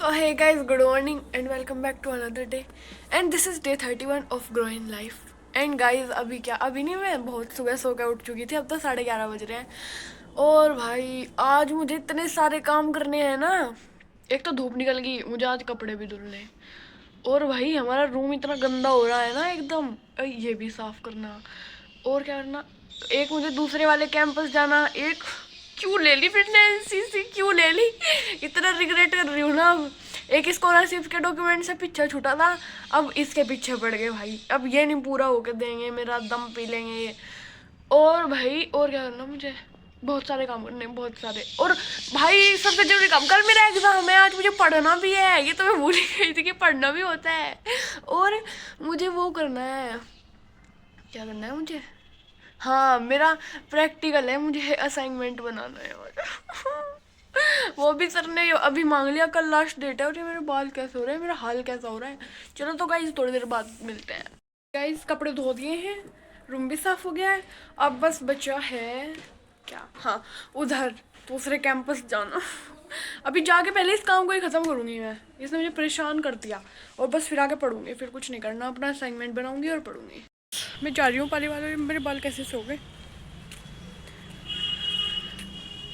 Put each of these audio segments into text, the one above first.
So hey guys, good morning and welcome back to another day. And this is day 31 of Grow in Life. And guys, अभी नहीं, मैं बहुत सुबह सो के उठ चुकी थी। अब तो 11:30 बज रहे हैं। और भाई आज मुझे इतने सारे काम करने हैं ना। एक तो धूप निकल गई, मुझे आज कपड़े भी धुलने हैं। और भाई हमारा रूम इतना गंदा हो रहा है ना एकदम, ये भी साफ करना और क्या करना। एक मुझे दूसरे वाले कैंपस जाना, एक क्यों ले ली फिर एनसीसी, क्यों ले ली, इतना रिग्रेट कर रही हूँ ना। अब एक स्कॉलरशिप के डॉक्यूमेंट से पीछे छूटा था, अब इसके पीछे पड़ गए भाई। अब ये नहीं पूरा होकर देंगे, मेरा दम पी लेंगे ये। और भाई और क्या करना, मुझे बहुत सारे काम करने, बहुत सारे। और भाई सबसे जरूरी काम, कल मेरा एग्जाम है, आज मुझे पढ़ना भी है। ये तो मैं भूल ही गई थी कि पढ़ना भी होता है। और मुझे वो करना है, क्या करना है मुझे, हाँ मेरा प्रैक्टिकल है, मुझे असाइनमेंट बनाना है। और वो भी सर ने अभी मांग लिया, कल लास्ट डेट है। और ये मेरे बाल कैसे हो रहे हैं, मेरा हाल कैसा हो रहा है। चलो तो गाइस थोड़ी देर बाद मिलते हैं। गाइस कपड़े धो दिए हैं, रूम भी साफ हो गया है। अब बस बचा है क्या, हाँ उधर दूसरे कैंपस जाना। अभी जाके पहले इस काम को ही ख़त्म करूँगी मैं, इसने मुझे परेशान कर दिया। और बस फिर आके पढ़ूंगी, फिर कुछ नहीं करना, अपना असाइनमेंट बनाऊंगी और पढ़ूंगी। मैं जा रही हूँ पाली वाले, मेरे बाल कैसे से हो गए।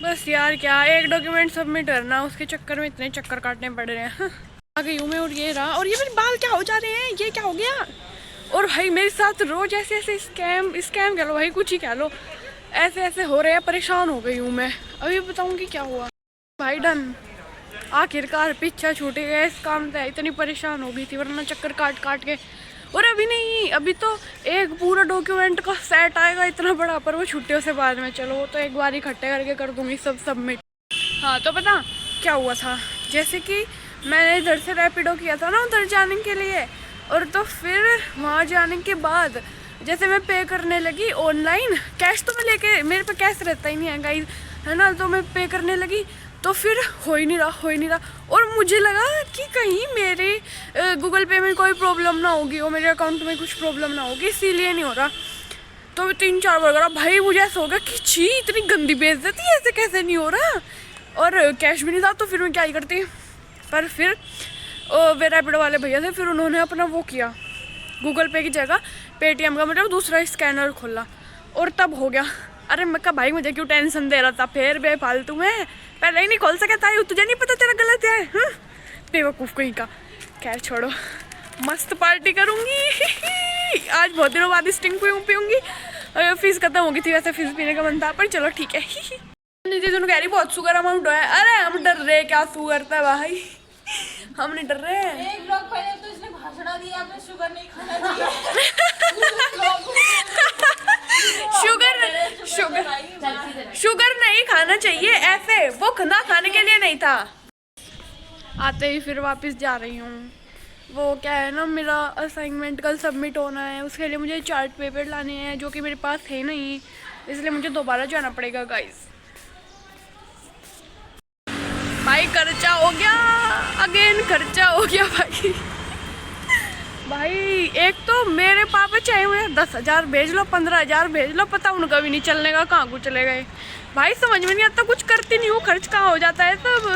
बस यार क्या, एक डॉक्यूमेंट सबमिट करना, उसके चक्कर में इतने चक्कर काटने पड़ रहे हैं। आगे यूँ में, और ये रहा, और ये मेरे बाल क्या हो जा रहे हैं, ये क्या हो गया। और भाई मेरे साथ रोज ऐसे ऐसे स्कैम कह लो भाई, कुछ ही कह लो, ऐसे ऐसे हो रहे हैं। परेशान हो गई हूँ मैं, अभी बताऊँगी क्या हुआ। भाई डन, आखिरकार पीछा छूट गया इस काम से। इतनी परेशान हो गई थी वरना चक्कर काट काट के। और अभी नहीं, अभी तो एक पूरा डॉक्यूमेंट का सेट आएगा इतना बड़ा, पर वो छुट्टियों से बाद में। चलो वो तो एक बार इकट्ठे करके कर दूंगी सब सबमिट। हाँ तो पता क्या हुआ था, जैसे कि मैंने इधर से रैपिडो किया था ना उधर जाने के लिए। और तो फिर वहाँ जाने के बाद जैसे मैं पे करने लगी ऑनलाइन, कैश तो मैं लेके, मेरे पे कैश रहता ही नहीं है गाइस, है ना। तो मैं पे करने लगी तो फिर हो ही नहीं रहा। और मुझे लगा कि कहीं मेरे गूगल पे में कोई प्रॉब्लम ना होगी और मेरे अकाउंट में कुछ प्रॉब्लम ना होगी, इसीलिए नहीं हो रहा। तो 3-4 बार करा भाई, मुझे ऐसा हो गया कि छी इतनी गंदी बेइज्जती, ऐसे कैसे नहीं हो रहा। और कैश भी नहीं था तो फिर मैं क्या ही करती। पर फिर वे रैपिडो वाले भैया थे, फिर उन्होंने अपना वो किया, गूगल पे की जगह पेटीएम का मतलब दूसरा स्कैनर खोला, और तब हो गया। अरे मैं कहा भाई मुझे क्यों टेंशन दे रहा था, फिर बेफालतू में पहले ही नहीं खोल सका था, तुझे नहीं पता तेरा गलत है, बेवकूफ़ कहीं का। खैर छोड़ो, मस्त पार्टी करूँगी आज, बहुत दिनों बाद स्टिंग पीऊँगी। फीस खत्म हो गई थी, वैसे फीस पीने का मन था, पर चलो ठीक है। नीचे दोनों कह रही बहुत शुगर अमाउंट है। अरे हम डर रहे, क्या शुगर था भाई, हम नहीं डर रहे हैं। एक ब्लॉग पहले तो इसने भाषण दिया, आपने शुगर नहीं खाना चाहिए। शुगर नहीं खाना चाहिए, ऐसे वो ना खाने के लिए नहीं था। आते ही फिर वापस जा रही हूँ। वो क्या है ना, मेरा असाइनमेंट कल सबमिट होना है, उसके लिए मुझे चार्ट पेपर लाने हैं जो कि मेरे पास है नहीं, इसलिए मुझे दोबारा जाना पड़ेगा गाइस। भाई खर्चा हो गया, अगेन खर्चा हो गया भाई। भाई एक तो मेरे पापा चाहे मुझे 10,000 भेज लो, 15,000 भेज लो, पता उनका भी नहीं चलने का, कहाँ को चले गए भाई, समझ में नहीं आता, कुछ करती नहीं हूँ, खर्च कहाँ हो जाता है सब।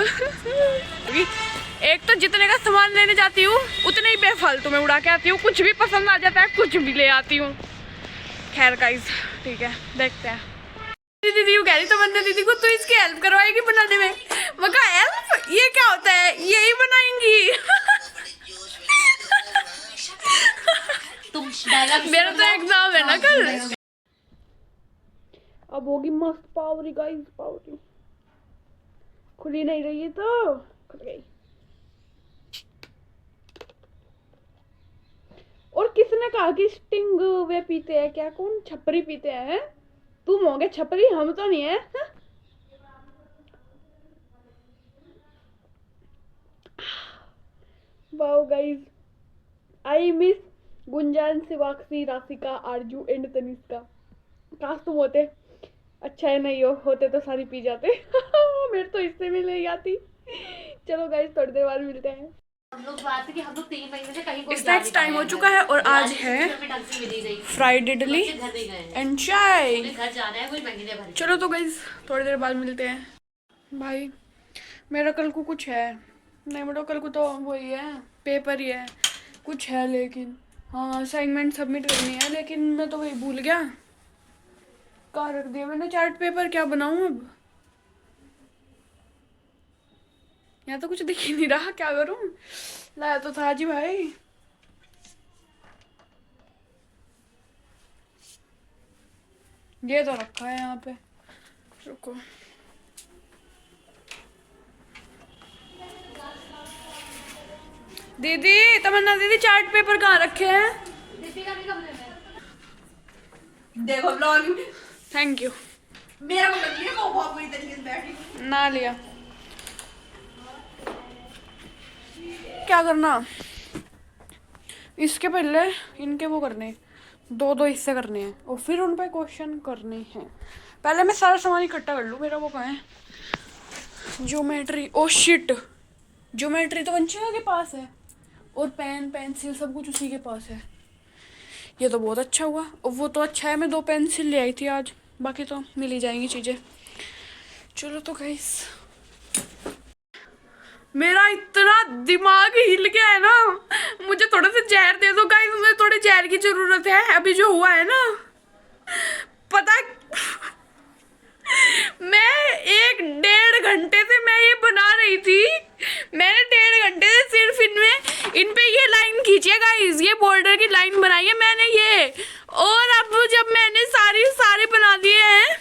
एक तो जितने का सामान लेने जाती हूँ उतने ही बेफालतू में उड़ा के आती हूँ, कुछ भी पसंद आ जाता है कुछ भी ले आती हूँ। खैर गाइस ठीक है, देखते हैं। दीदी यू कह रही तो मैंने दीदी को तो इसकी हेल्प करवाएगी बनाने में। मैं कहा हेल्प, ये क्या होता है, यही बनाएंगी। मेरा तो एग्जाम है ना कल। अब होगी मस्त पावरी गाइस, पावरी खुली नहीं रही है तो खुल गई। और किसने कहा कि स्टिंग वे पीते हैं, क्या कौन छपरी पीते हैं? तुम हो गए छपरी, हम तो नहीं है। Wow guys, I miss Gunjan, Shivakshi, Rashika, Aarzoo and Tanishka. काश तुम होते, अच्छा है नहीं होते तो सारी पी जाते। मेरे तो इससे भी नहीं आती। चलो गाइस थोड़ी देर बाद मिलते हैं। हम लोग बात कि हम लोग 3 महीने से कहीं स्नैक्स टाइम हो चुका है और आज है फ्राइड इडली एंड चाय। चलो तो गाइस थोड़ी देर बाद मिलते हैं। भाई मेरा कल को कुछ है, नहीं बेटा कल को तो वही है, पेपर ही है, कुछ है लेकिन। हाँ असाइनमेंट सबमिट करनी है, लेकिन मैं तो वही भूल गया, कहाँ रख दिया मैंने चार्ट पेपर, क्या बनाऊँ अब। यहाँ तो कुछ दिख ही नहीं रहा, क्या करूँ। लाया तो था जी भाई। ये तो रखा है यहाँ पे, रुको। दीदी, तमन्ना दीदी, चार्ट पेपर कहाँ रखे हैं? दीपिका भी कमरे में। देखो ब्लॉग थैंक यू। मेरा को लग रही है वो बहुत बुरी तरीके से बैठी। ना लिया, क्या करना, इसके पहले इनके वो करने, दो दो हिस्से करने हैं और फिर उन पे क्वेश्चन करने हैं। पहले मैं सारा सामान इकट्ठा कर लूँ, मेरा वो कहाँ है, ज्योमेट्री। ओ शिट, ज्योमेट्री तो वंशिका के पास है, और पेन पेंसिल सब कुछ उसी के पास है। ये तो बहुत अच्छा हुआ, और वो तो अच्छा है मैं 2 पेंसिल ले आई थी आज, बाकी तो मिल ही जाएंगी चीज़ें। चलो तो गाइस, मेरा इतना दिमाग हिल गया है ना, मुझे थोड़ा सा जहर दे दो गाइस, मुझे थोड़ी जहर की जरूरत है। अभी जो हुआ है ना, पता मैं 1-1.5 घंटे से मैं ये बना रही थी, मैंने 1.5 घंटे से सिर्फ इन पे ये लाइन खींची है गाइस, ये बॉर्डर की लाइन बनाई है मैंने ये, और अब जब मैंने सारे बना दिए हैं,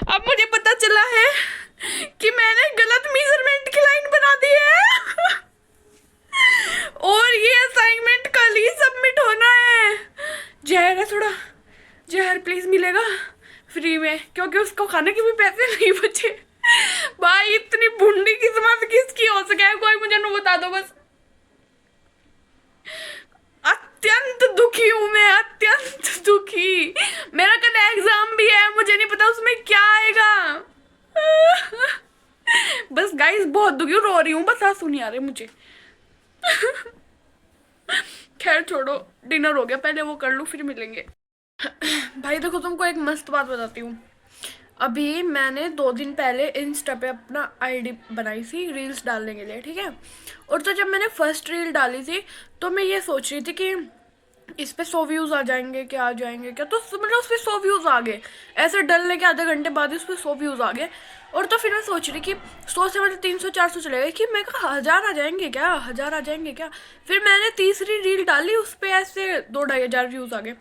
अब मुझे पता चला है कि मैंने गलत मेजरमेंट की लाइन बना दी है। और ये असाइनमेंट कल ही सबमिट होना है। जहर है थोड़ा, जहर प्लीज मिलेगा फ्री में, क्योंकि उसको खाने के भी पैसे नहीं बचे। भाई इतनी भुंडी किस्मत किसकी हो सके, कोई मुझे न बता दो बस। अत्यंत दुखी हूं मैं, अत्यंत दुखी। मेरा कल एग्जाम भी है, मुझे नहीं पता उसमें क्या आएगा। बस गाइस बहुत दुखी हूँ, रो रही हूँ, बस आंसू नहीं आ रहे मुझे। खैर छोड़ो, डिनर हो गया, पहले वो कर लूँ फिर मिलेंगे। भाई देखो तुमको एक मस्त बात बताती हूँ। अभी मैंने 2 दिन पहले इंस्टा पे अपना आईडी बनाई थी रील्स डालने के लिए, ठीक है। और तो जब मैंने फर्स्ट रील डाली थी तो मैं ये सोच रही थी कि इस पे 100 व्यूज़ आ जाएंगे क्या, आ जाएंगे क्या, तो मतलब उस पर 100 व्यूज़ आ गए। ऐसे डलने के आधे घंटे बाद ही उस पर 100 व्यूज़ आ गए। और तो फिर मैं सोच रही कि 100 से मतलब 300-400 चले गए, कि मैं कहा 1000 आ जाएंगे क्या, 1000 आ जाएंगे क्या। फिर मैंने तीसरी रील डाली, उस पर ऐसे 2-2,500 व्यूज़ आ गए।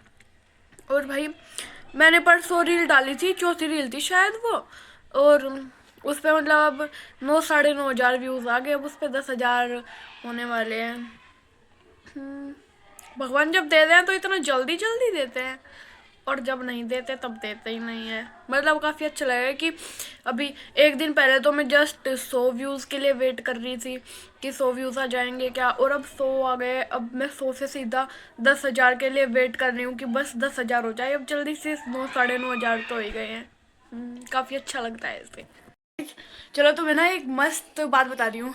और भाई मैंने परसों रील डाली थी, चौथी रील थी शायद वो, और उस पर मतलब अब 9-9,500 व्यूज़ आ गए। अब उस पर 10,000 होने वाले हैं। भगवान जब दे दें तो इतना जल्दी जल्दी देते हैं, और जब नहीं देते तब देते ही नहीं है। मतलब काफ़ी अच्छा लगेगा कि अभी 1 दिन पहले तो मैं जस्ट 100 व्यूज़ के लिए वेट कर रही थी कि 100 व्यूज़ आ जाएंगे क्या, और अब 100 आ गए। अब मैं 100 से सीधा 10,000 के लिए वेट कर रही हूँ कि बस 10,000 हो जाए। अब जल्दी से 9-9,500 तो हो ही गए हैं। काफ़ी अच्छा लगता है इससे। चलो तुम्हें ना एक मस्त बात बता रही हूँ।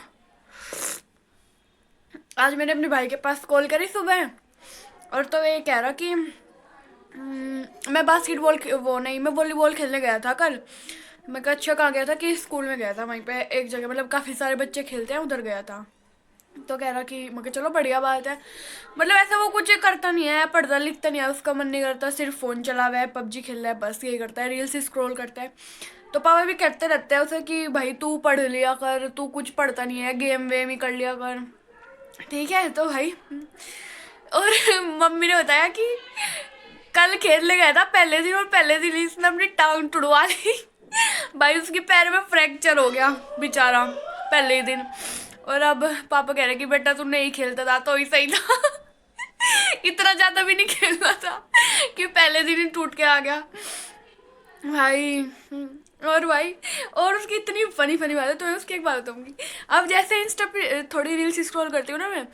आज मैंने अपने भाई के पास कॉल करी सुबह, और तो ये कह रहा कि मैं बास्केटबॉल वो नहीं, मैं वॉलीबॉल खेलने गया था कल। मैं कहा अच्छा कहाँ गया था, कि स्कूल में गया था, वहीं पे एक जगह मतलब काफ़ी सारे बच्चे खेलते हैं, उधर गया था। तो कह रहा कि मैं कहा चलो बढ़िया बात है। मतलब ऐसा वो कुछ करता नहीं है, पढ़ता लिखता नहीं है, उसका मन नहीं करता, सिर्फ फ़ोन चला हुआ है, पबजी खेल रहा है, बस यही करता है, रील्स स्क्रॉल करता है। तो पापा भी कहते रहते हैं उसे कि भाई तू पढ़ लिया कर, तू कुछ पढ़ता नहीं है, गेम वेम ही कर लिया कर, ठीक है। तो भाई और मम्मी ने बताया कि कल खेलने गया था पहले दिन, और पहले दिन ही इसने अपनी टांग तुड़वा ली। भाई उसके पैर में फ्रैक्चर हो गया बेचारा पहले ही दिन। और अब पापा कह रहे कि बेटा तू नहीं खेलता था तो ही सही था। इतना ज़्यादा भी नहीं खेलना था कि पहले दिन ही टूट के आ गया भाई। और भाई, और उसकी इतनी फनी फनी बात है, तो मैं उसकी एक बात बताऊंगी। अब जैसे इंस्टा पे थोड़ी रील्स स्क्रॉल करती हूँ ना मैं,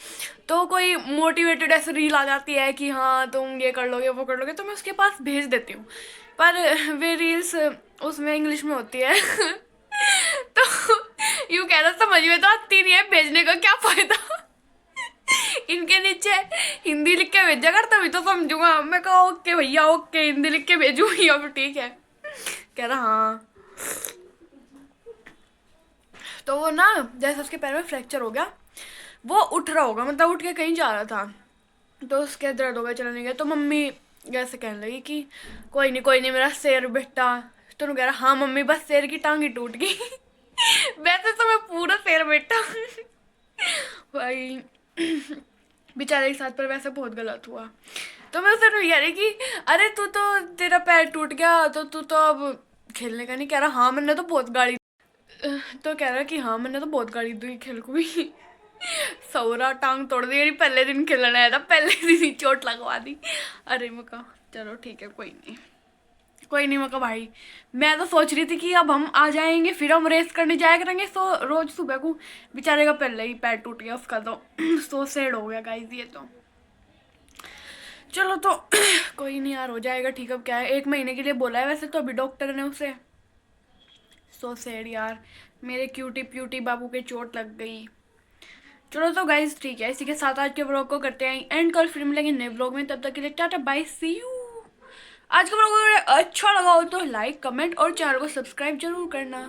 तो कोई मोटिवेटेड ऐसे रील आ जाती है कि हाँ तुम ये कर लोगे वो कर लोगे, तो मैं उसके पास भेज देती हूँ, पर वे रील्स उसमें इंग्लिश में होती है। तो यूँ कहना समझ में तो आती नहीं है, भेजने का क्या फ़ायदा। इनके नीचे हिंदी लिख के भेजा कर तभी तो समझूंगा। मैं कहा ओके भैया ओके, हिंदी लिख के भेजूंगी, अब ठीक है। कह रहा हाँ। तो वो ना जैसे उसके पैर में फ्रैक्चर हो गया, वो उठ रहा होगा, मतलब उठ के कहीं जा रहा था, तो उसके दर्द हो गया, चला नहीं गया। तो मम्मी ऐसे कहने लगी कि कोई नहीं मेरा शेर बेटा। तो कह रहा हाँ मम्मी बस शेर की टांग ही टूट गई। वैसे तो मैं पूरा शेर बेटा। भाई बेचारे के साथ पर वैसे बहुत गलत हुआ। तो मैं उसे कह रही कि अरे तू तो, तेरा पैर टूट गया तो तू तो अब खेलने का नहीं। कह रहा हाँ मैंने तो बहुत गाड़ी। तो कह रहा कि हाँ मैंने तो बहुत गाड़ी दी खेल को भी। सौरा टांग तोड़ दी, पहले दिन खेलने आया था, पहले दिन ही चोट लगवा दी। अरे मैं कहा चलो ठीक है कोई नहीं। मैं कहा भाई मैं तो सोच रही थी कि अब हम आ जाएंगे फिर हम रेस करने जाया करेंगे, सो रोज सुबह को। बेचारे का पहले ही पैर टूट गया उसका, तो सो सैड हो गया गाइस ये तो। चलो तो कोई नहीं यार, हो जाएगा ठीक। अब क्या है, 1 महीने के लिए बोला है वैसे तो अभी डॉक्टर ने उसे। सो सैड यार, मेरे क्यूटी प्यूटी बाबू के चोट लग गई। चलो तो गाइज ठीक है, इसी के साथ आज के व्लॉग को करते हैं एंड, कल फिर मिलेंगे नए व्लॉग में। तब तक के लिए टाटा बाय सी यू। आज का व्लॉग अगर अच्छा लगा हो तो लाइक कमेंट और चैनल को सब्सक्राइब जरूर करना।